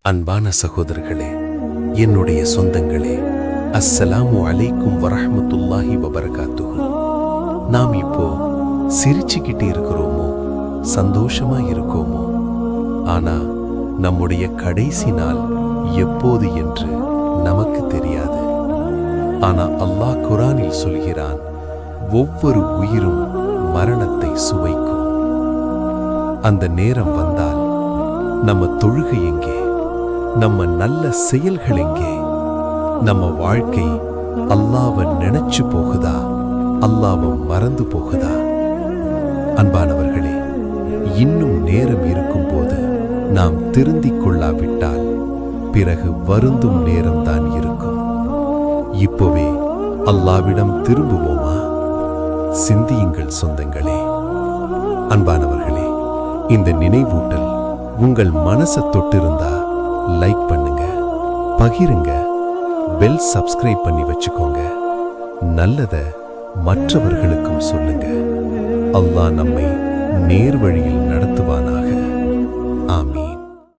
அன்பான சகோதரர்களே, என்னுடைய சொந்தங்களே, அஸ்ஸலாமு அலைக்கும் வரஹ்மத்துல்லாஹி வபரகாத்துஹு. நாம் இப்போ சிரிச்சுக்கிட்டு இருக்கிறோமோ, சந்தோஷமா இருக்கோமோ, ஆனா நம்முடைய கடைசி நாள் எப்போது என்று நமக்கு தெரியாது. ஆனா அல்லாஹ் குர்ஆனில் சொல்கிறான், ஒவ்வொரு உயிரும் மரணத்தை சுவைக்கும். அந்த நேரம் வந்தால் நம்ம தொழுகை எங்கே, நம்ம நல்ல செயல்கள் எங்கே, நம்ம வாழ்க்கை அல்லாஹ்வை நினைச்சு போகுதா, அல்லாஹ்வை மறந்து போகுதா? அன்பானவர்களே, இன்னும் நேரம் இருக்கும்போது நாம் திருந்திக் கொள்ளாவிட்டால் பிறகு வருந்தும் நேரம்தான் இருக்கும். இப்போவே அல்லாஹ்விடம் திரும்புவோமா? சிந்தியுங்கள் சொந்தங்களே. அன்பானவர்களே, இந்த நினைவூட்டல் உங்கள் மனசை தொட்டிருந்தா லைக் பண்ணுங்க, பகிருங்க, பெல் சப்ஸ்கிரைப் பண்ணி வச்சுக்கோங்க. நல்லத மற்றவர்களுக்கும் சொல்லுங்க. அல்லாஹ் நம்மை நேர்வழியில் நடத்துவானாக. ஆமீன்.